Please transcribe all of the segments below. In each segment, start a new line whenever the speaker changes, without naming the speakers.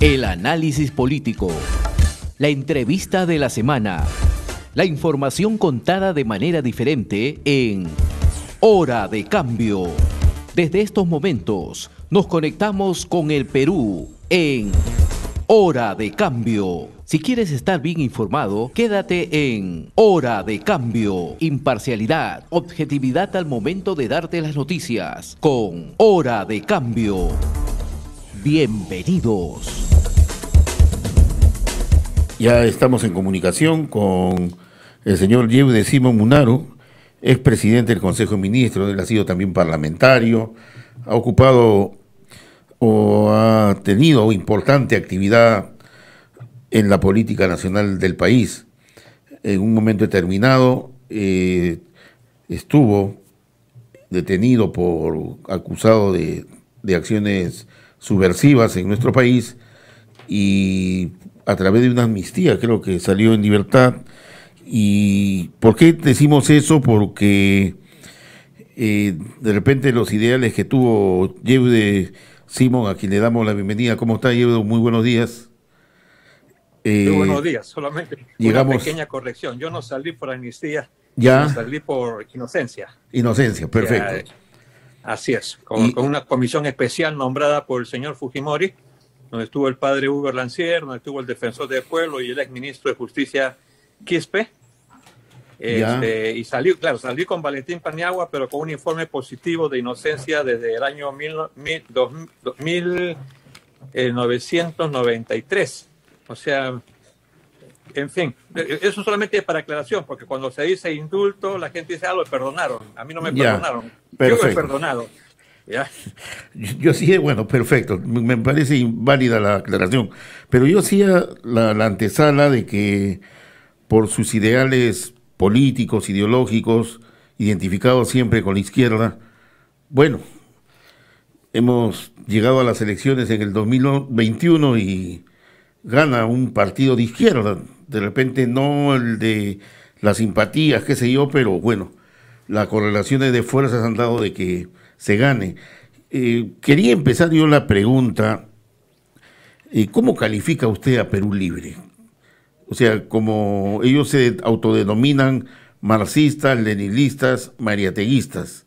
El análisis político, la entrevista de la semana, la información contada de manera diferente en Hora de Cambio. Desde estos momentos nos conectamos con el Perú en Hora de Cambio. Si quieres estar bien informado, quédate en Hora de Cambio. Imparcialidad, objetividad al momento de darte las noticias con Hora de Cambio. Bienvenidos.
Ya estamos en comunicación con el señor Yeude Simón Munaro, expresidente del Consejo de Ministros. Él ha sido también parlamentario, ha ocupado o ha tenido importante actividad en la política nacional del país. En un momento determinado estuvo detenido acusado de acciones subversivas en nuestro país y a través de una amnistía creo que salió en libertad. ¿Y por qué decimos eso? Porque de repente los ideales que tuvo Yeude Simón, a quien le damos la bienvenida. ¿Cómo está, Yeude? Muy buenos días.
Muy buenos días, solamente una pequeña corrección. Yo no salí por amnistía,
ya
salí por inocencia.
Inocencia, perfecto.
Ya, así es, con una comisión especial nombrada por el señor Fujimori, donde estuvo el padre Hugo Lancier, donde estuvo el defensor del pueblo y el exministro de Justicia Quispe. Y salí con Valentín Paniagua, pero con un informe positivo de inocencia desde el año 1993. O sea, en fin, eso solamente para aclaración, porque cuando se dice indulto, la gente dice, lo perdonaron. A mí no me perdonaron.
Perfecto.
Yo he perdonado. ¿Ya?
Yo sí, bueno, perfecto. Me parece inválida la aclaración. Pero yo hacía la antesala de que por sus ideales políticos, ideológicos, identificados siempre con la izquierda, bueno, hemos llegado a las elecciones en el 2021 y gana un partido de izquierda, de repente no el de las simpatías, qué sé yo, pero bueno, las correlaciones de fuerzas han dado de que se gane. Quería empezar yo la pregunta, ¿cómo califica usted a Perú Libre? O sea, como ellos se autodenominan marxistas, leninistas, mariateguistas,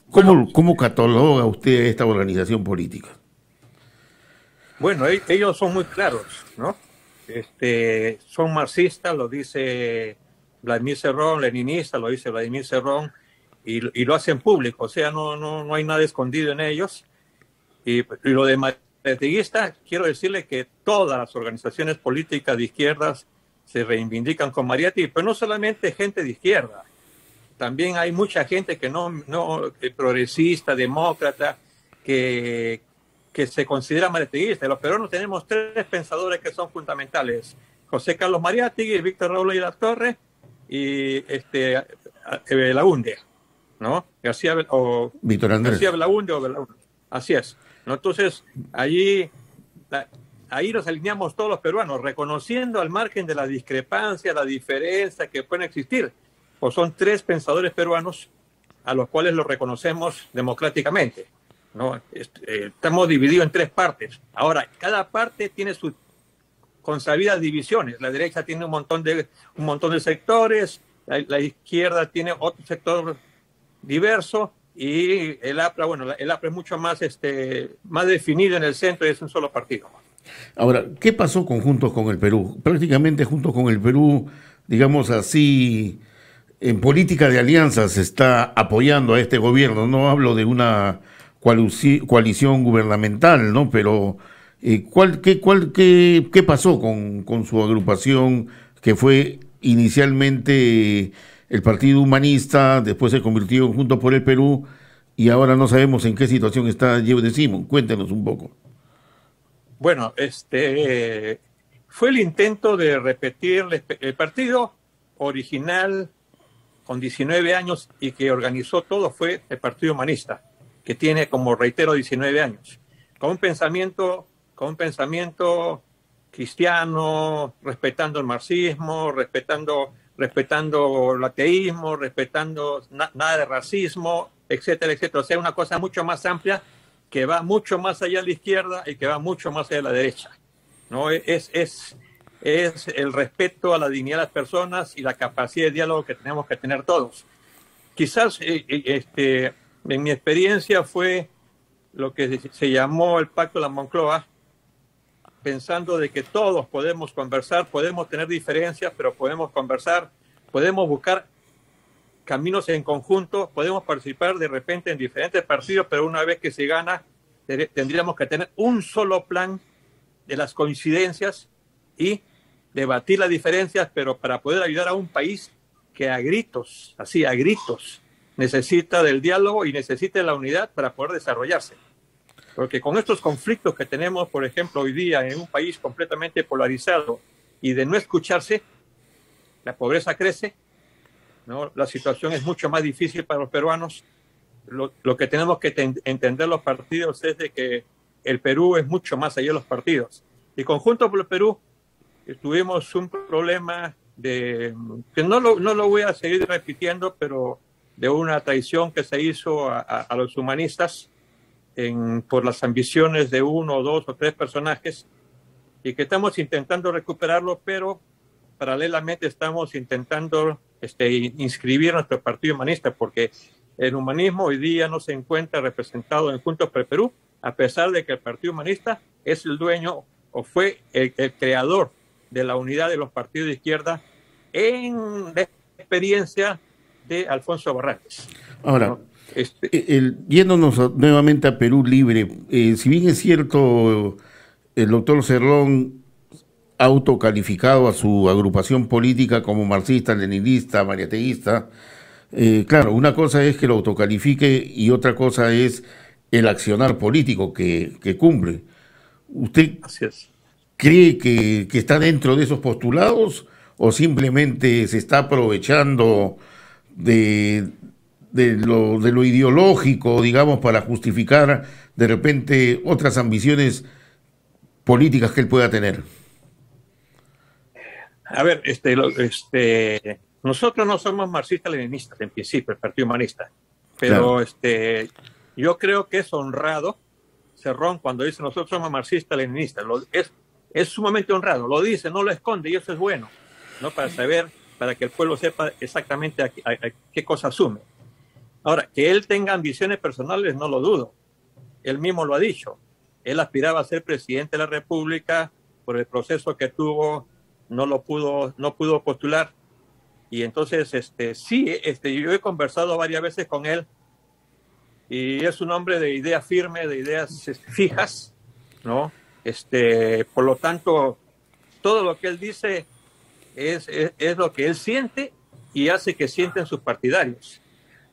¿cómo cataloga usted a esta organización política?
Bueno, ellos son muy claros, ¿no? Son marxistas, lo dice Vladimir Cerrón, leninista, lo dice Vladimir Cerrón, y lo hacen público, o sea, no hay nada escondido en ellos. Y lo de mariateguista, quiero decirle que todas las organizaciones políticas de izquierdas se reivindican con Mariátegui, pero no solamente gente de izquierda, también hay mucha gente que progresista, demócrata, que se considera mariateguista. Los peruanos tenemos tres pensadores que son fundamentales: José Carlos Mariátegui, Víctor Raúl de la Torre y Belaúnde, ¿no?
Víctor Andrés.
García Belaúnde o Belaúnde. Así es, ¿no? Entonces, ahí nos alineamos todos los peruanos, reconociendo al margen de la discrepancia, la diferencia que pueden existir, pues son tres pensadores peruanos a los cuales los reconocemos democráticamente, ¿no? Estamos divididos en tres partes. Ahora, cada parte tiene sus consabidas divisiones. La derecha tiene un montón de sectores, la izquierda tiene otro sector diverso, y el APRA, el APRA es mucho más definido en el centro y es un solo partido.
Ahora, ¿qué pasó Juntos con el Perú? Prácticamente Juntos con el Perú, digamos así, en política de alianzas se está apoyando a este gobierno. No hablo de una coalición gubernamental, ¿no? Pero ¿qué pasó con su agrupación, que fue inicialmente el Partido Humanista, después se convirtió en Juntos por el Perú, y ahora no sabemos en qué situación está Yeude Simón? Cuéntenos un poco.
Bueno, fue el intento de repetir el partido original con 19 años y que organizó todo, fue el Partido Humanista, que tiene, como reitero, 19 años, con un pensamiento cristiano, respetando el marxismo, respetando el ateísmo, respetando nada de racismo, etcétera, etcétera. O sea, una cosa mucho más amplia que va mucho más allá de la izquierda y que va mucho más allá de la derecha, ¿no? Es el respeto a la dignidad de las personas y la capacidad de diálogo que tenemos que tener todos. Quizás en mi experiencia fue lo que se llamó el Pacto de la Moncloa, pensando de que todos podemos conversar, podemos tener diferencias, pero podemos conversar, podemos buscar caminos en conjunto, podemos participar de repente en diferentes partidos, pero una vez que se gana, tendríamos que tener un solo plan de las coincidencias y debatir las diferencias, pero para poder ayudar a un país que a gritos, así a gritos, necesita del diálogo y necesita de la unidad para poder desarrollarse. Porque con estos conflictos que tenemos, por ejemplo, hoy día en un país completamente polarizado y de no escucharse, la pobreza crece, ¿no? La situación es mucho más difícil para los peruanos. Lo que tenemos que entender los partidos es de que el Perú es mucho más allá de los partidos. Y conjunto por el Perú tuvimos un problema que no lo voy a seguir repitiendo, pero de una traición que se hizo a los humanistas por las ambiciones de uno, dos o tres personajes, y que estamos intentando recuperarlo, pero paralelamente estamos intentando inscribir nuestro partido humanista, porque el humanismo hoy día no se encuentra representado en Juntos por el Perú, a pesar de que el Partido Humanista es el dueño o fue el creador de la unidad de los partidos de izquierda en la experiencia de Alfonso Barrantes.
Ahora, ¿no? Yéndonos nuevamente a Perú Libre, si bien es cierto, el doctor Cerrón ha autocalificado a su agrupación política como marxista, leninista, mariateísta, claro, una cosa es que lo autocalifique y otra cosa es el accionar político que cumple. ¿Usted cree que está dentro de esos postulados o simplemente se está aprovechando de lo ideológico, digamos, para justificar de repente otras ambiciones políticas que él pueda tener?
A ver, nosotros no somos marxistas-leninistas en principio, el Partido Humanista, pero claro. Yo creo que es honrado Cerrón cuando dice nosotros somos marxistas-leninistas. Es sumamente honrado, lo dice, no lo esconde, y eso es bueno, ¿no? Para que el pueblo sepa exactamente a qué cosa asume. Ahora, que él tenga ambiciones personales, no lo dudo. Él mismo lo ha dicho. Él aspiraba a ser presidente de la República, por el proceso que tuvo, no pudo postular. Y entonces, yo he conversado varias veces con él, y es un hombre de idea firme, de ideas fijas, ¿no? Por lo tanto, todo lo que él dice es lo que él siente y hace que sienten sus partidarios,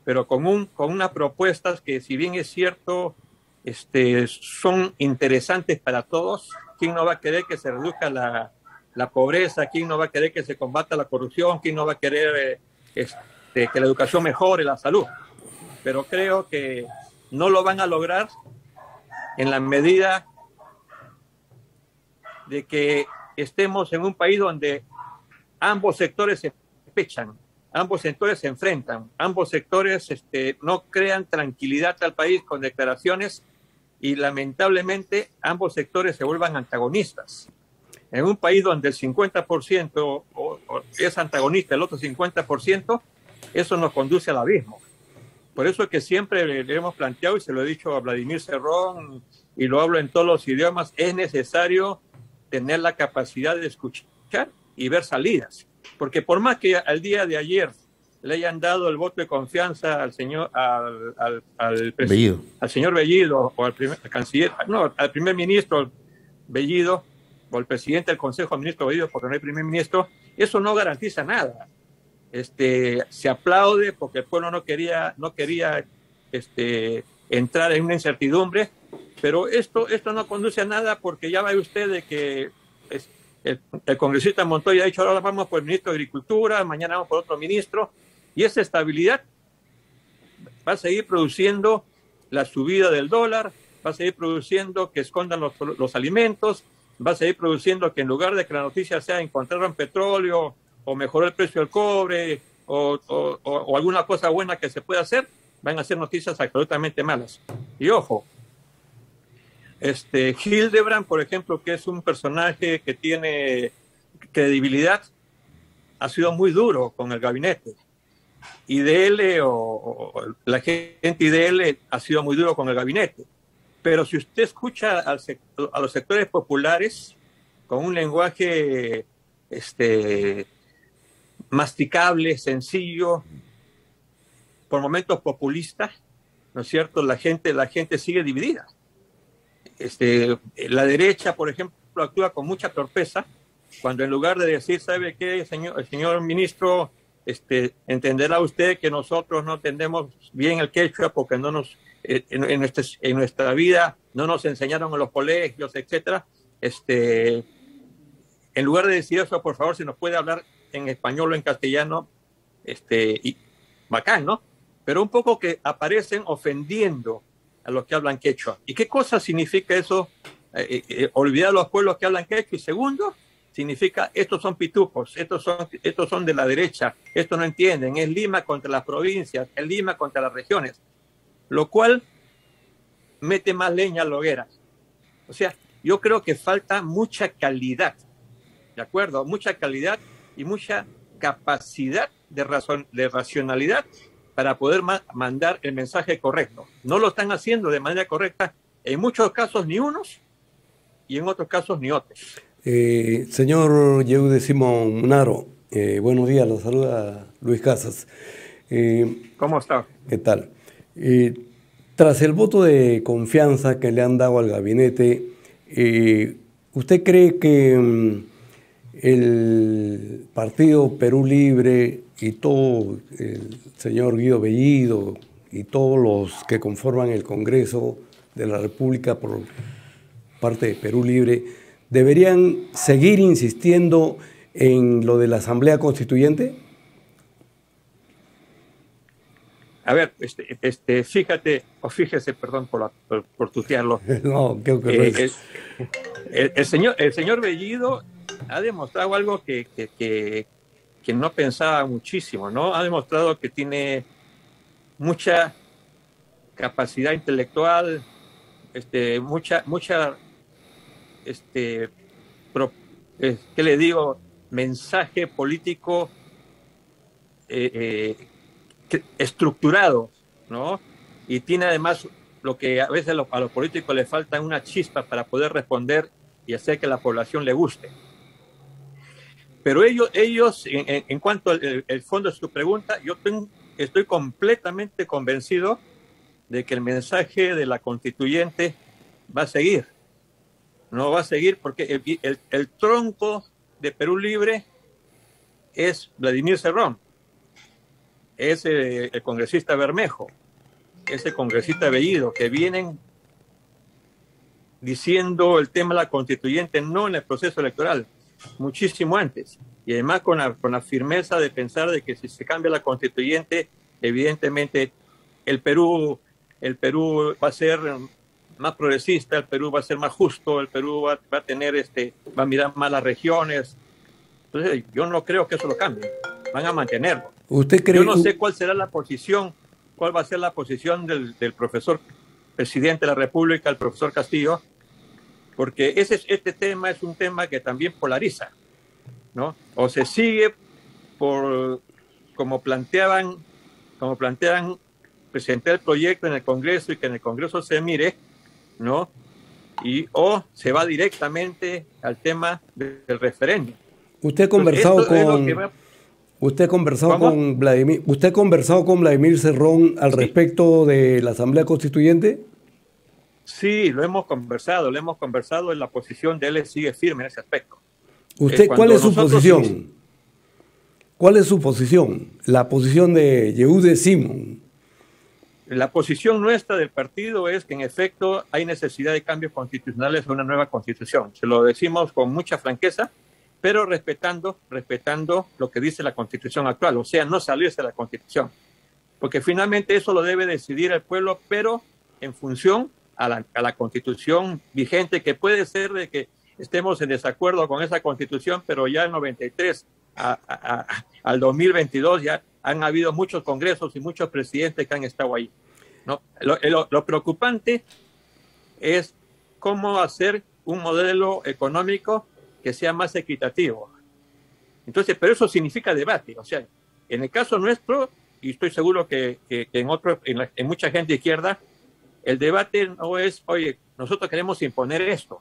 pero con unas propuestas que, si bien es cierto, son interesantes para todos. ¿Quién no va a querer que se reduzca la pobreza? ¿Quién no va a querer que se combata la corrupción? ¿Quién no va a querer que la educación mejore, la salud? Pero creo que no lo van a lograr en la medida de que estemos en un país donde ambos sectores se pechan, ambos sectores se enfrentan, ambos sectores no crean tranquilidad al país con declaraciones, y lamentablemente ambos sectores se vuelvan antagonistas. En un país donde el 50% es antagonista, el otro 50%, eso nos conduce al abismo. Por eso es que siempre le hemos planteado, y se lo he dicho a Vladimir Cerrón, y lo hablo en todos los idiomas, es necesario tener la capacidad de escuchar y ver salidas. Porque por más que al día de ayer le hayan dado el voto de confianza al señor
Bellido,
al señor Bellido, o al primer ministro Bellido, o al presidente del Consejo de Ministros Bellido, porque no hay primer ministro, eso no garantiza nada. Se aplaude porque el pueblo no quería entrar en una incertidumbre, pero esto no conduce a nada, porque ya ve usted de que el congresista Montoya ha dicho ahora vamos por el ministro de Agricultura, mañana vamos por otro ministro, y esa estabilidad va a seguir produciendo la subida del dólar, va a seguir produciendo que escondan los alimentos, va a seguir produciendo que en lugar de que la noticia sea encontraron petróleo o mejoró el precio del cobre o alguna cosa buena que se pueda hacer, van a ser noticias absolutamente malas. Y ojo, Hildebrand, por ejemplo, que es un personaje que tiene credibilidad, ha sido muy duro con el gabinete. IDL o la gente IDL ha sido muy duro con el gabinete. Pero si usted escucha a los sectores populares con un lenguaje masticable, sencillo, por momentos populista, ¿no es cierto? La gente sigue dividida. La derecha, por ejemplo, actúa con mucha torpeza cuando en lugar de decir, ¿sabe qué, el señor ministro? Entenderá usted que nosotros no entendemos bien el quechua porque en nuestra vida no nos enseñaron en los colegios, etcétera. En lugar de decir eso, por favor, si nos puede hablar en español o en castellano, y bacán, ¿no? Pero un poco que aparecen ofendiendo a los que hablan quechua. ¿Y qué cosa significa eso? Olvidar a los pueblos que hablan quechua. Y segundo, significa estos son pitufos, estos son de la derecha, estos no entienden, es Lima contra las provincias, es Lima contra las regiones, lo cual mete más leña a la hoguera. O sea, yo creo que falta mucha calidad, ¿de acuerdo? Mucha calidad y mucha capacidad de racionalidad para poder mandar el mensaje correcto. No lo están haciendo de manera correcta, en muchos casos ni unos y en otros casos ni otros.
Señor Yehude Simón Naro, buenos días, lo saluda Luis Casas.
¿Cómo está?
¿Qué tal? Tras el voto de confianza que le han dado al gabinete, ¿usted cree que el Partido Perú Libre y todo el señor Guido Bellido y todos los que conforman el Congreso de la República por parte de Perú Libre deberían seguir insistiendo en lo de la Asamblea Constituyente?
A ver, fíjese, perdón por tutearlo.
No, creo que
el señor Bellido ha demostrado algo que no pensaba muchísimo, ¿no? Ha demostrado que tiene mucha capacidad intelectual, mucha ¿qué le digo? Mensaje político estructurado, ¿no? Y tiene además lo que a veces a los políticos les falta, una chispa para poder responder y hacer que la población le guste. Pero ellos en cuanto al fondo de su pregunta, yo estoy completamente convencido de que el mensaje de la constituyente va a seguir. No va a seguir porque el tronco de Perú Libre es Vladimir Cerrón, es el congresista Bermejo, es el congresista Bellido, que vienen diciendo el tema de la constituyente no en el proceso electoral, muchísimo antes, y además con la firmeza de pensar de que si se cambia la constituyente, evidentemente el Perú va a ser más progresista, el Perú va a ser más justo, el Perú va a mirar más las regiones. Entonces yo no creo que eso lo cambie, van a mantenerlo. Yo no sé cuál va a ser la posición del profesor presidente de la República, el profesor Castillo, porque este tema es un tema que también polariza, ¿no? O se sigue como planteaban presentar el proyecto en el Congreso y que en el Congreso se mire, ¿no? O se va directamente al tema del referéndum.
¿Usted ha conversado con Vladimir Cerrón al respecto de la Asamblea Constituyente?
Sí, lo hemos conversado y la posición de él sigue firme en ese aspecto.
¿Cuál es su posición? ¿Cuál es su posición? La posición de Yehude Simón.
La posición nuestra del partido es que en efecto hay necesidad de cambios constitucionales en una nueva constitución. Se lo decimos con mucha franqueza, pero respetando lo que dice la constitución actual, o sea, no salirse de la constitución, porque finalmente eso lo debe decidir el pueblo, pero en función a la constitución vigente, que puede ser de que estemos en desacuerdo con esa constitución, pero ya en 93 al 2022 ya han habido muchos congresos y muchos presidentes que han estado ahí, ¿no? Lo preocupante es cómo hacer un modelo económico que sea más equitativo. Entonces, pero eso significa debate. O sea, en el caso nuestro, y estoy seguro que en mucha gente de izquierda, el debate no es, oye, nosotros queremos imponer esto,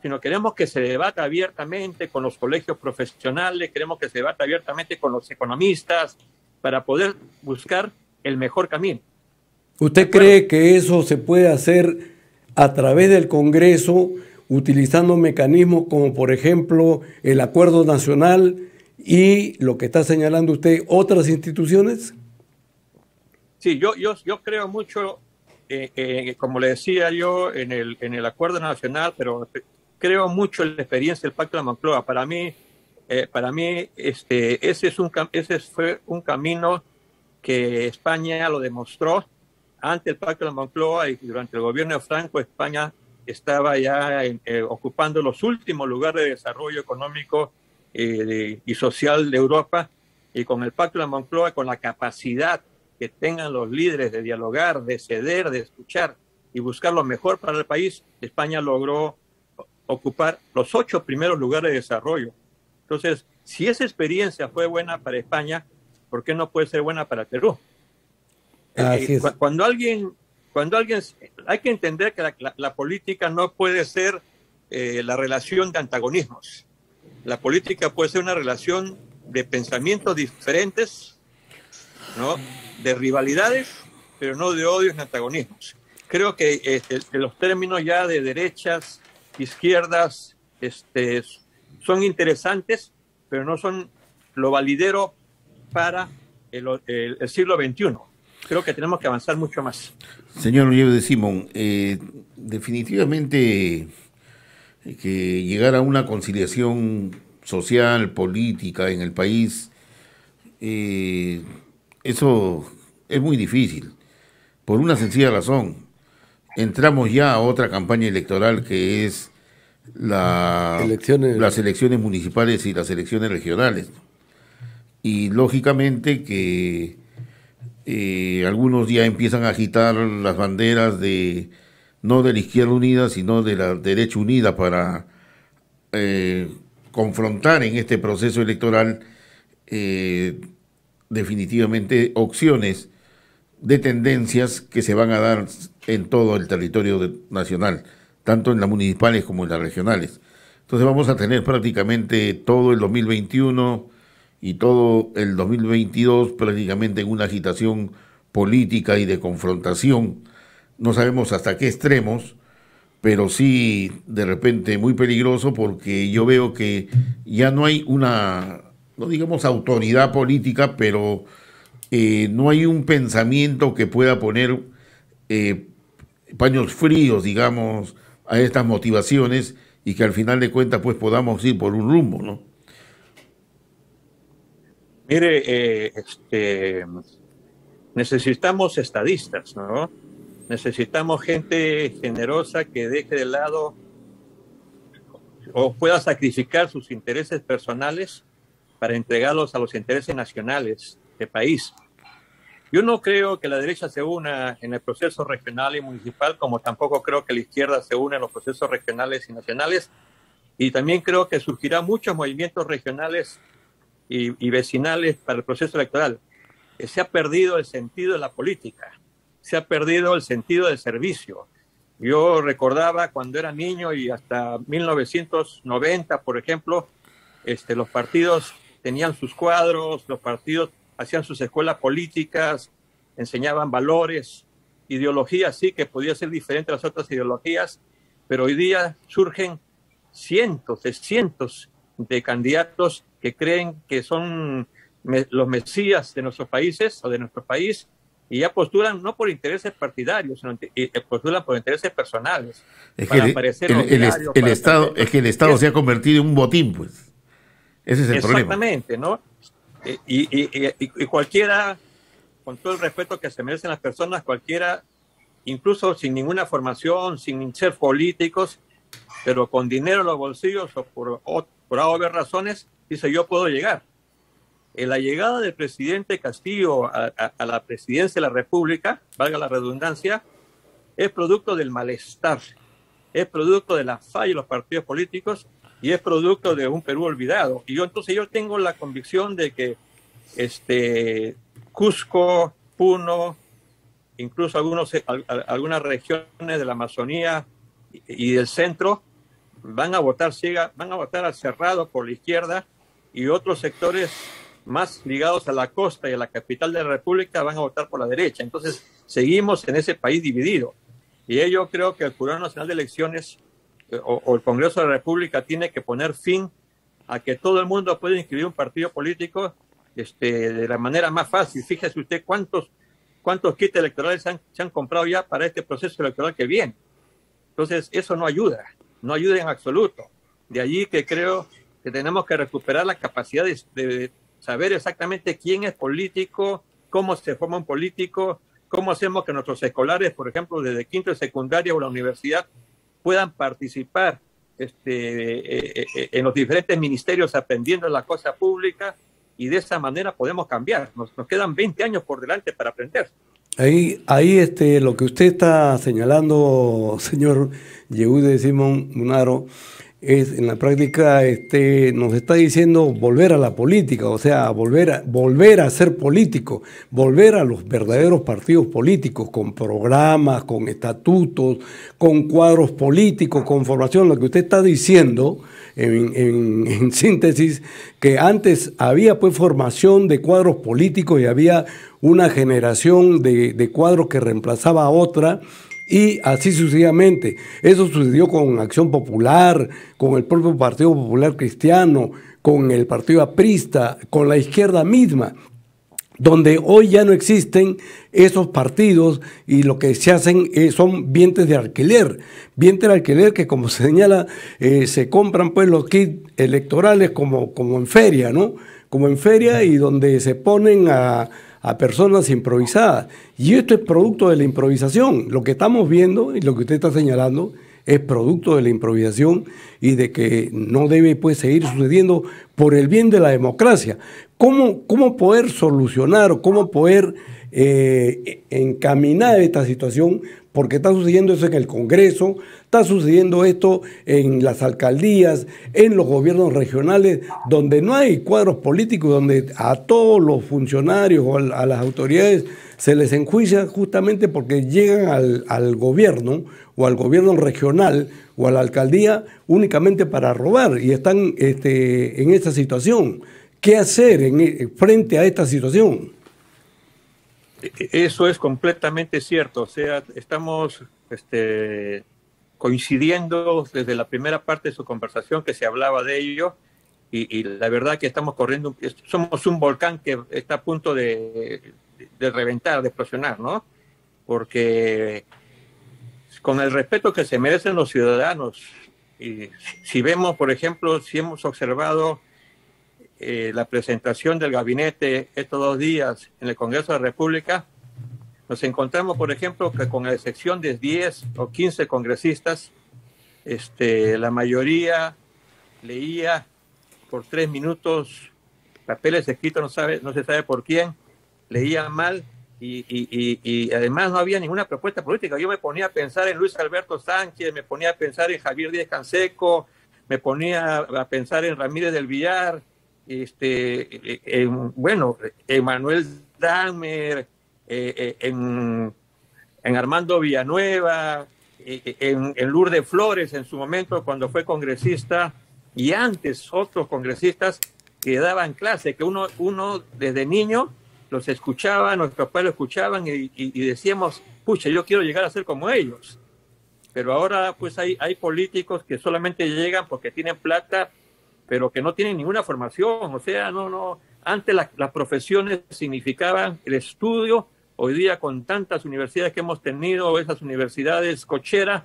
sino queremos que se debata abiertamente con los colegios profesionales, queremos que se debata abiertamente con los economistas para poder buscar el mejor camino.
¿Usted cree que eso se puede hacer a través del Congreso, utilizando mecanismos como, por ejemplo, el Acuerdo Nacional y lo que está señalando usted, otras instituciones?
Sí, yo creo mucho, como le decía yo, en el Acuerdo Nacional, pero creo mucho en la experiencia del Pacto de la Moncloa. Para mí ese fue un camino que España lo demostró ante el Pacto de la Moncloa, y durante el gobierno de Franco, España estaba ya ocupando los últimos lugares de desarrollo económico y social de Europa, y con el Pacto de la Moncloa, con la capacidad que tengan los líderes de dialogar, de ceder, de escuchar y buscar lo mejor para el país, España logró ocupar los 8 primeros lugares de desarrollo. Entonces, si esa experiencia fue buena para España, ¿por qué no puede ser buena para Perú?
Así es.
Cuando alguien, hay que entender que la política no puede ser la relación de antagonismos. La política puede ser una relación de pensamientos diferentes, ¿no? De rivalidades, pero no de odios ni antagonismos. Creo que los términos ya de derechas, izquierdas, son interesantes, pero no son lo validero para el siglo XXI. Creo que tenemos que avanzar mucho más.
Señor Uribe de Simón, definitivamente que llegar a una conciliación social, política en el país, eso es muy difícil, por una sencilla razón. Entramos ya a otra campaña electoral, que es las elecciones municipales y las elecciones regionales. Y lógicamente que algunos ya empiezan a agitar las banderas no de la Izquierda Unida, sino de la Derecha Unida, para confrontar en este proceso electoral definitivamente opciones de tendencias que se van a dar en todo el territorio nacional, tanto en las municipales como en las regionales. Entonces vamos a tener prácticamente todo el 2021 y todo el 2022 prácticamente en una agitación política y de confrontación. No sabemos hasta qué extremos, pero sí de repente muy peligroso, porque yo veo que ya no hay una, no digamos autoridad política, pero no hay un pensamiento que pueda poner paños fríos, digamos, a estas motivaciones, y que al final de cuentas pues podamos ir por un rumbo, ¿no?
Mire, necesitamos estadistas, ¿no? Necesitamos gente generosa que deje de lado o pueda sacrificar sus intereses personales para entregarlos a los intereses nacionales del país. Yo no creo que la derecha se una en el proceso regional y municipal, como tampoco creo que la izquierda se una en los procesos regionales y nacionales, y también creo que surgirán muchos movimientos regionales y vecinales para el proceso electoral. Se ha perdido el sentido de la política, se ha perdido el sentido del servicio. Yo recordaba cuando era niño y hasta 1990, por ejemplo, los partidos tenían sus cuadros, los partidos hacían sus escuelas políticas, enseñaban valores, ideologías, sí, que podía ser diferente a las otras ideologías, pero hoy día surgen cientos de candidatos que creen que son los mesías de nuestros países o de nuestro país, y ya postulan no por intereses partidarios, sino postulan por intereses personales.
Es que el Estado se ha convertido en un botín, pues. Ese es el problema.
Exactamente, ¿no? Y cualquiera, con todo el respeto que se merecen las personas, cualquiera, incluso sin ninguna formación, sin ser políticos, pero con dinero en los bolsillos o por haber razones, dice: yo puedo llegar. La llegada del presidente Castillo a la presidencia de la República, valga la redundancia, es producto del malestar es producto de la falla de los partidos políticos y es producto de un Perú olvidado. Y entonces yo tengo la convicción de que Cusco, Puno, incluso algunas regiones de la Amazonía y del centro van a votar al cerrado por la izquierda, y otros sectores más ligados a la costa y a la capital de la República van a votar por la derecha. Entonces seguimos en ese país dividido, y yo creo que el Jurado Nacional de Elecciones o el Congreso de la República tiene que poner fin a que todo el mundo pueda inscribir un partido político de la manera más fácil. Fíjese usted cuántos kits electorales se han comprado ya para este proceso electoral que viene. Entonces eso no ayuda en absoluto. De allí que creo que tenemos que recuperar la capacidad de saber exactamente quién es político, cómo se forma un político, cómo hacemos que nuestros escolares, por ejemplo, desde quinto de secundaria o la universidad, puedan participar en los diferentes ministerios aprendiendo la cosa pública, y de esa manera podemos cambiar. Nos quedan 20 años por delante para aprender.
Ahí lo que usted está señalando, señor Yehude Simón Munaro, es en la práctica nos está diciendo volver a la política, o sea, volver a ser político, volver a los verdaderos partidos políticos, con programas, con estatutos, con cuadros políticos, con formación. Lo que usted está diciendo, en síntesis, que antes había pues formación de cuadros políticos y había una generación de cuadros que reemplazaba a otra, y así sucesivamente. Eso sucedió con Acción Popular, con el propio Partido Popular Cristiano, con el Partido Aprista, con la izquierda misma, donde hoy ya no existen esos partidos, y lo que se hacen son vientres de alquiler que, como se señala, se compran pues los kits electorales como en feria, ¿no? Como en feria, y donde se ponen a personas improvisadas. Y esto es producto de la improvisación. Lo que estamos viendo y lo que usted está señalando es producto de la improvisación, y de que no debe pues seguir sucediendo por el bien de la democracia. ¿Cómo poder solucionar o cómo poder encaminar esta situación? Porque está sucediendo eso en el Congreso, está sucediendo esto en las alcaldías, en los gobiernos regionales, donde no hay cuadros políticos, donde a todos los funcionarios o a las autoridades se les enjuicia justamente porque llegan al gobierno o al gobierno regional o a la alcaldía únicamente para robar, y están en esta situación. ¿Qué hacer frente a esta situación?
Eso es completamente cierto. O sea, estamos coincidiendo desde la primera parte de su conversación que se hablaba de ello, y la verdad que estamos corriendo, somos un volcán que está a punto de reventar, de explosionar, ¿no? Porque con el respeto que se merecen los ciudadanos, y si vemos, por ejemplo, si hemos observado la presentación del gabinete estos 2 días en el Congreso de la República, nos encontramos, por ejemplo, que con la excepción de 10 o 15 congresistas, la mayoría leía por 3 minutos papeles escritos, no se sabe por quién, leía mal, y además no había ninguna propuesta política. Yo me ponía a pensar en Luis Alberto Sánchez, me ponía a pensar en Javier Díaz Canseco, me ponía a pensar en Ramírez del Villar, en Manuel Dahmer, en Armando Villanueva, en Lourdes Flores en su momento cuando fue congresista, y antes otros congresistas que daban clase, que uno desde niño los escuchaba, nuestros padres lo escuchaban, y decíamos, pucha, yo quiero llegar a ser como ellos. Pero ahora pues hay políticos que solamente llegan porque tienen plata, pero que no tienen ninguna formación. O sea, no. Antes las profesiones significaban el estudio. Hoy día, con tantas universidades que hemos tenido, esas universidades cocheras,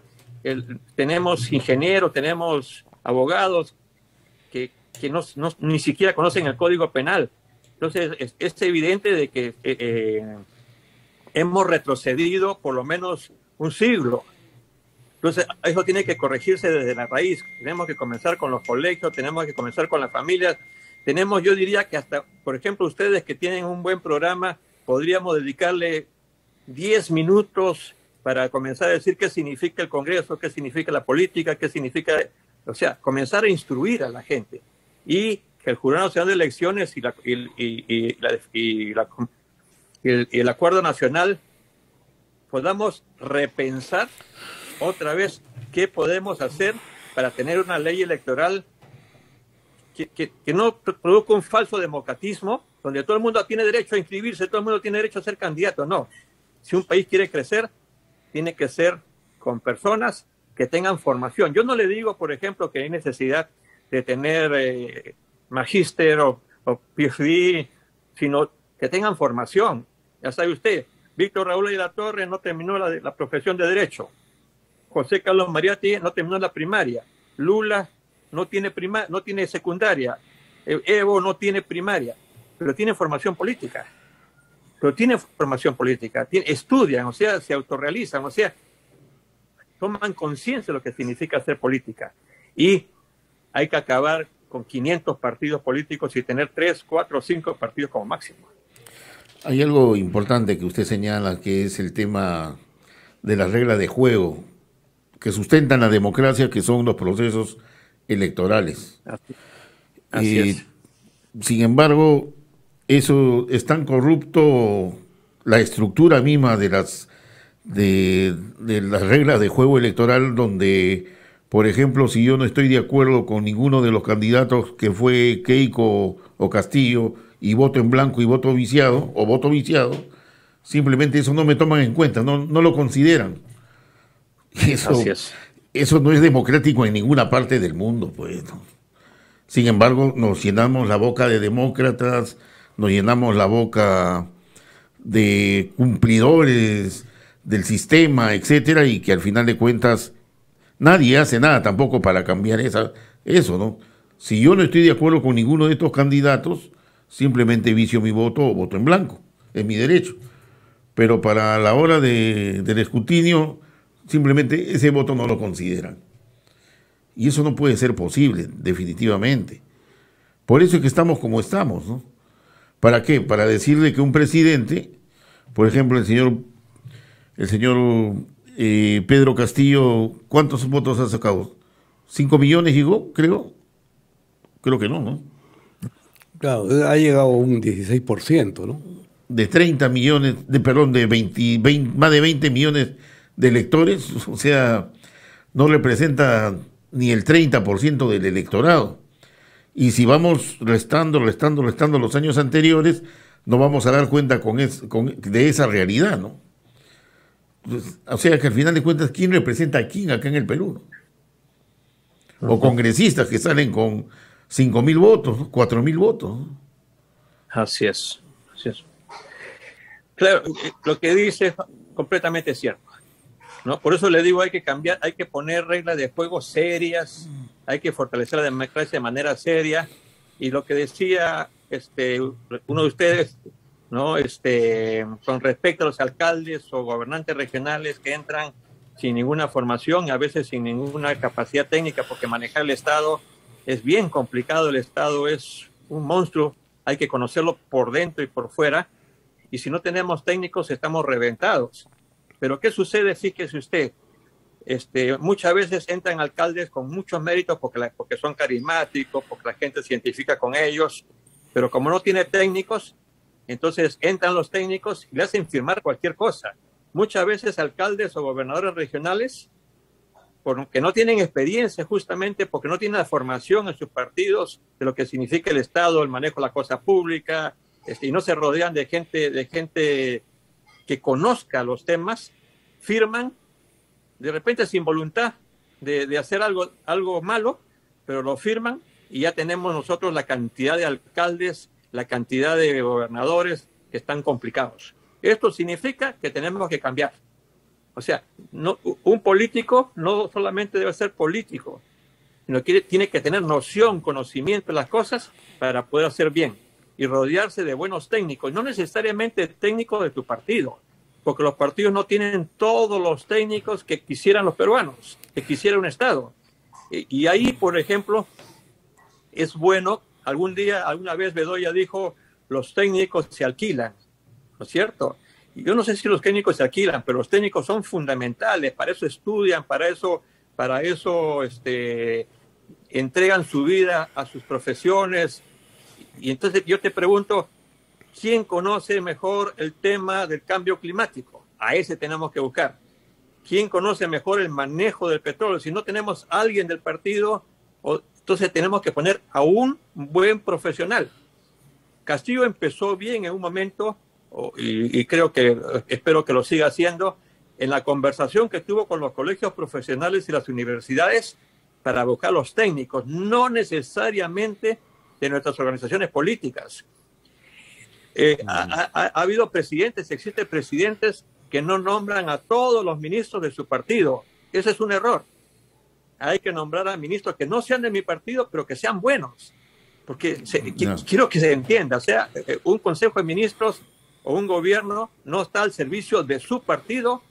tenemos ingenieros, tenemos abogados que ni siquiera conocen el Código Penal. Entonces, es evidente de que hemos retrocedido por lo menos un siglo. Entonces, eso tiene que corregirse desde la raíz. Tenemos que comenzar con los colegios, tenemos que comenzar con las familias. Yo diría que hasta, por ejemplo, ustedes que tienen un buen programa, podríamos dedicarle 10 minutos para comenzar a decir qué significa el Congreso, qué significa la política, qué significa, o sea, comenzar a instruir a la gente y que el Jurado Nacional de Elecciones y el Acuerdo Nacional podamos repensar otra vez qué podemos hacer para tener una ley electoral que no produzca un falso democratismo, donde todo el mundo tiene derecho a inscribirse, todo el mundo tiene derecho a ser candidato. No, si un país quiere crecer, tiene que ser con personas que tengan formación. Yo no le digo, por ejemplo, que hay necesidad de tener magíster o PhD, sino que tengan formación. Ya sabe usted, Víctor Raúl de la Torre no terminó la profesión de Derecho. José Carlos Mariatti no terminó la primaria. Lula no tiene secundaria. Evo no tiene primaria, pero tiene formación política. Estudian, o sea, se autorrealizan, o sea, toman conciencia de lo que significa hacer política. Y hay que acabar con 500 partidos políticos y tener 3, 4, 5 partidos como máximo.
Hay algo importante que usted señala, que es el tema de las reglas de juego que sustentan la democracia, que son los procesos electorales.
Así es.
Sin embargo, eso es tan corrupto, la estructura misma de las reglas de juego electoral, donde, por ejemplo, si yo no estoy de acuerdo con ninguno de los candidatos que fue Keiko o Castillo, y voto en blanco y voto viciado, simplemente eso no me toman en cuenta, no lo consideran. Eso no es democrático en ninguna parte del mundo, pues, ¿no? Sin embargo, nos llenamos la boca de demócratas, nos llenamos la boca de cumplidores del sistema, etcétera, y que al final de cuentas nadie hace nada tampoco para cambiar eso, ¿no? Si yo no estoy de acuerdo con ninguno de estos candidatos, simplemente vicio mi voto o voto en blanco, es mi derecho. Pero para la hora del escrutinio, simplemente ese voto no lo consideran. Y eso no puede ser posible, definitivamente. Por eso es que estamos como estamos, ¿no? ¿Para qué? Para decirle que un presidente, por ejemplo, el señor Pedro Castillo, ¿cuántos votos ha sacado? ¿5 millones llegó, creo? Creo que no.
Claro, ha llegado a un 16%, ¿no?
De 30 millones, más de 20 millones de electores, o sea, no representa ni el 30% del electorado. Y si vamos restando los años anteriores, nos vamos a dar cuenta de esa realidad, ¿no? Pues, o sea, que al final de cuentas, ¿quién representa a quién acá en el Perú, ¿no? O congresistas que salen con 5.000 votos, ¿no? 4.000 votos, ¿no?
Así es. Claro, lo que dice es completamente cierto, ¿no? Por eso le digo, hay que cambiar, hay que poner reglas de juego serias, hay que fortalecer la democracia de manera seria. Y lo que decía uno de ustedes, ¿no? Con respecto a los alcaldes o gobernantes regionales que entran sin ninguna formación y a veces sin ninguna capacidad técnica, porque manejar el Estado es bien complicado. El Estado es un monstruo, hay que conocerlo por dentro y por fuera, y si no tenemos técnicos estamos reventados. Pero ¿qué sucede? Fíjese usted, muchas veces entran alcaldes con muchos méritos porque son carismáticos, porque la gente se identifica con ellos, pero como no tiene técnicos, entonces entran los técnicos y le hacen firmar cualquier cosa. Muchas veces alcaldes o gobernadores regionales, porque no tienen experiencia, justamente porque no tienen la formación en sus partidos de lo que significa el Estado, el manejo de la cosa pública, y no se rodean de gente que conozca los temas, firman de repente sin voluntad de hacer algo malo, pero lo firman y ya tenemos nosotros la cantidad de alcaldes, la cantidad de gobernadores que están complicados. Esto significa que tenemos que cambiar. O sea, un político no solamente debe ser político, sino que tiene que tener noción, conocimiento de las cosas para poder hacer bien y rodearse de buenos técnicos, no necesariamente técnicos de tu partido, porque los partidos no tienen todos los técnicos que quisieran los peruanos, que quisiera un Estado. Y ahí, por ejemplo, es bueno, alguna vez Bedoya dijo, los técnicos se alquilan, ¿no es cierto? yo no sé si los técnicos se alquilan, pero los técnicos son fundamentales, para eso estudian, para eso entregan su vida a sus profesiones. Y entonces yo te pregunto, ¿quién conoce mejor el tema del cambio climático? A ese tenemos que buscar. ¿Quién conoce mejor el manejo del petróleo? Si no tenemos a alguien del partido, entonces tenemos que poner a un buen profesional. Castillo empezó bien en un momento, y espero que lo siga haciendo, en la conversación que tuvo con los colegios profesionales y las universidades para buscar los técnicos, no necesariamente de nuestras organizaciones políticas. Ha habido presidentes, existen presidentes que no nombran a todos los ministros de su partido. Ese es un error. Hay que nombrar a ministros que no sean de mi partido, pero que sean buenos. Porque quiero que se entienda, o sea, un consejo de ministros o un gobierno no está al servicio de su partido,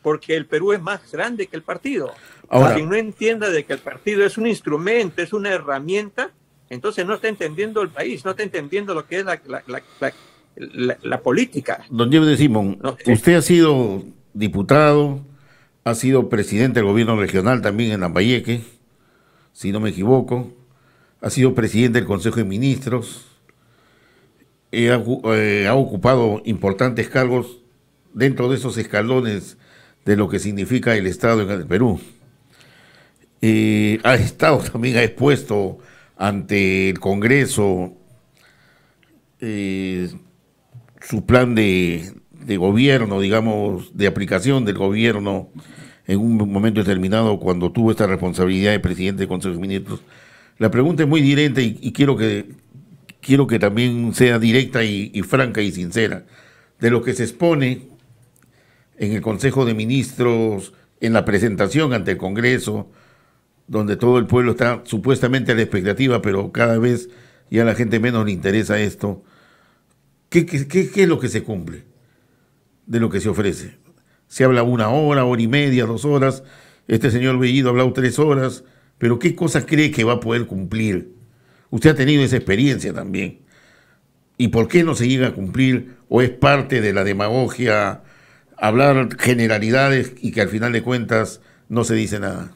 porque el Perú es más grande que el partido.
Ahora,
quien no entienda de que el partido es un instrumento, es una herramienta, entonces no está entendiendo el país, no está entendiendo lo que es la política.
Don Diego de Simón, usted ha sido diputado, ha sido presidente del gobierno regional también en Lambayeque, si no me equivoco, ha sido presidente del Consejo de Ministros, ha ocupado importantes cargos dentro de esos escalones de lo que significa el Estado en el Perú. Ha expuesto ante el Congreso su plan de gobierno, digamos, de aplicación del gobierno en un momento determinado cuando tuvo esta responsabilidad de presidente del Consejo de Ministros. La pregunta es muy directa y quiero que también sea directa y franca y sincera. De lo que se expone en el Consejo de Ministros, en la presentación ante el Congreso, donde todo el pueblo está supuestamente a la expectativa, pero cada vez ya a la gente menos le interesa esto. ¿Qué es lo que se cumple de lo que se ofrece? Se habla 1 hora, 1 hora y media, 2 horas. Este señor Bellido ha hablado 3 horas, pero ¿qué cosas cree que va a poder cumplir? Usted ha tenido esa experiencia también. ¿Y por qué no se llega a cumplir? ¿O es parte de la demagogia hablar generalidades y que al final de cuentas no se dice nada?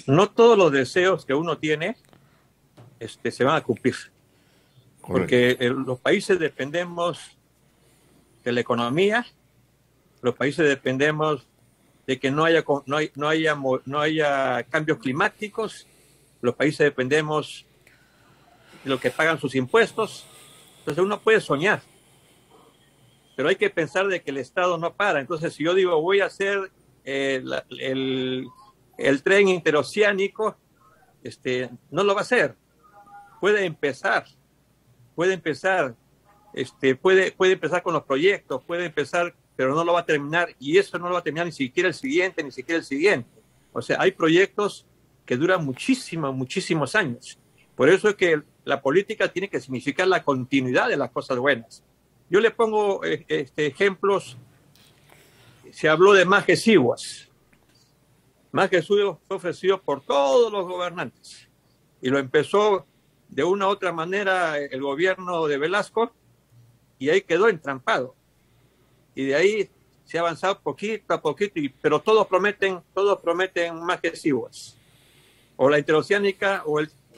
No todos los deseos que uno tiene se van a cumplir. Correcto. Porque los países dependemos de la economía, los países dependemos de que no haya cambios climáticos, los países dependemos de lo que pagan sus impuestos. Entonces uno puede soñar, pero hay que pensar de que el Estado no para. Entonces si yo digo voy a hacer el tren interoceánico, no lo va a hacer. Puede empezar, puede empezar con los proyectos, puede empezar, pero no lo va a terminar, y eso no lo va a terminar ni siquiera el siguiente. O sea, hay proyectos que duran muchísimos años. Por eso es que la política tiene que significar la continuidad de las cosas buenas. Yo le pongo ejemplos. Se habló de Majes-Iguas. Majes-Iguas fue ofrecido por todos los gobernantes y lo empezó de una u otra manera el gobierno de Velasco y ahí quedó entrampado. Y de ahí se ha avanzado poquito a poquito, pero todos prometen Majes-Iguas. O la interoceánica,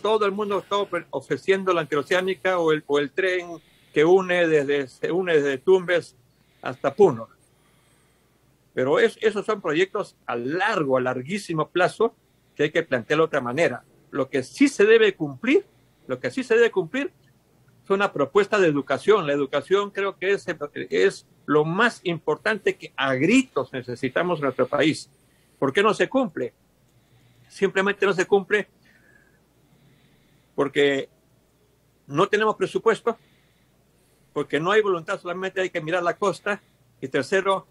todo el mundo está ofreciendo la interoceánica o el tren que une desde Tumbes hasta Puno. Pero esos son proyectos a larguísimo plazo que hay que plantear de otra manera. Lo que sí se debe cumplir es una propuesta de educación. La educación creo que es lo más importante que a gritos necesitamos en nuestro país. ¿Por qué no se cumple? Simplemente no se cumple porque no tenemos presupuesto, porque no hay voluntad, solamente hay que mirar la costa. Y tercero,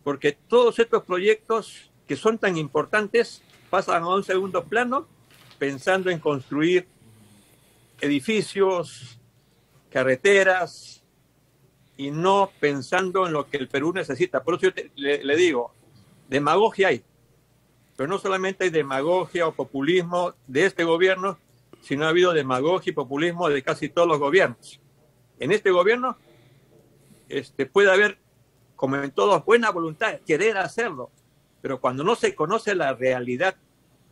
porque todos estos proyectos que son tan importantes pasan a un segundo plano pensando en construir edificios, carreteras y no pensando en lo que el Perú necesita. Por eso yo le digo, demagogia hay, pero no solamente hay demagogia o populismo de este gobierno, sino ha habido demagogia y populismo de casi todos los gobiernos. en este gobierno puede haber, como en todo, buena voluntad, querer hacerlo, pero cuando no se conoce la realidad,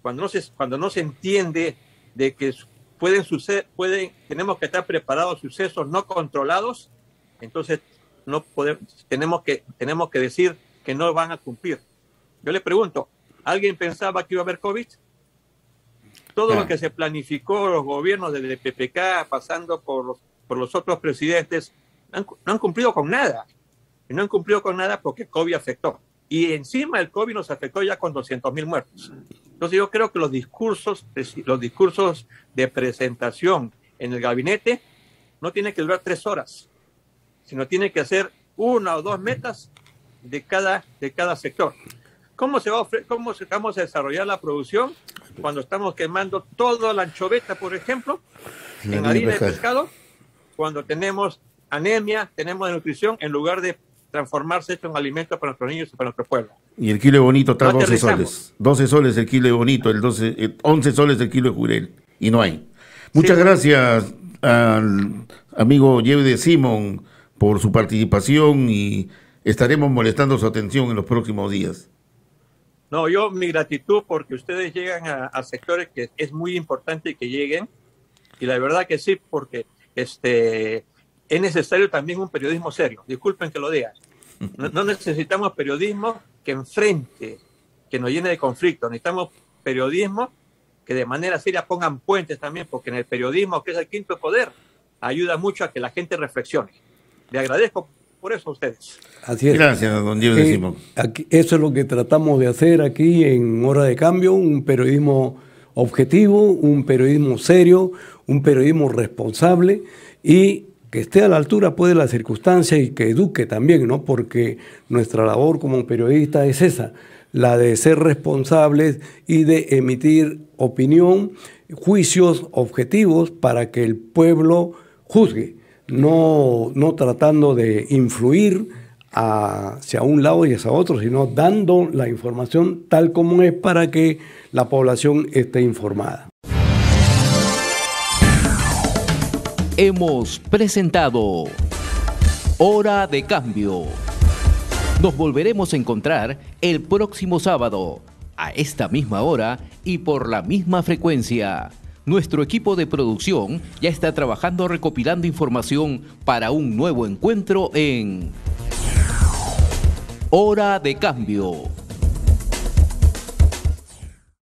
cuando no se entiende de que tenemos que estar preparados a sucesos no controlados, entonces tenemos que decir que no van a cumplir. Yo le pregunto, ¿alguien pensaba que iba a haber COVID? Todo lo que se planificó, los gobiernos desde el PPK, pasando por los otros presidentes, no han cumplido con nada. Y no han cumplido con nada porque COVID afectó. Y encima el COVID nos afectó ya con 200.000 muertos. Entonces yo creo que los discursos de presentación en el gabinete no tienen que durar 3 horas, sino tienen que hacer 1 o 2 metas de cada sector. ¿Cómo vamos a desarrollar la producción cuando estamos quemando toda la anchoveta, por ejemplo, en harina de pescado, cuando tenemos anemia, tenemos desnutrición, en lugar de transformarse esto en alimento para nuestros niños y para nuestro pueblo?
Y el kilo de bonito está a 12 soles. 12 soles el kilo de bonito, 11 soles el kilo de jurel. Y no hay. Muchas gracias al amigo Yeude Simón por su participación y estaremos molestando su atención en los próximos días.
No, mi gratitud porque ustedes llegan a sectores que es muy importante que lleguen, y la verdad que sí, porque es necesario también un periodismo serio. Disculpen que lo diga. No necesitamos periodismo que enfrente, que nos llene de conflictos. Necesitamos periodismo que de manera seria pongan puentes también, porque en el periodismo, que es el quinto poder, ayuda mucho a que la gente reflexione. Le agradezco por eso a ustedes.
Así es.
Gracias, don Diego de Simón.
Eso es lo que tratamos de hacer aquí en Hora de Cambio, un periodismo objetivo, un periodismo serio, un periodismo responsable y que esté a la altura pues, de las circunstancias y que eduque también, ¿no? Porque nuestra labor como periodista es esa, la de ser responsables y de emitir opinión, juicios objetivos para que el pueblo juzgue. No tratando de influir hacia un lado y hacia otro, sino dando la información tal como es para que la población esté informada.
Hemos presentado Hora de Cambio. Nos volveremos a encontrar el próximo sábado, a esta misma hora y por la misma frecuencia. Nuestro equipo de producción ya está trabajando recopilando información para un nuevo encuentro en Hora de Cambio.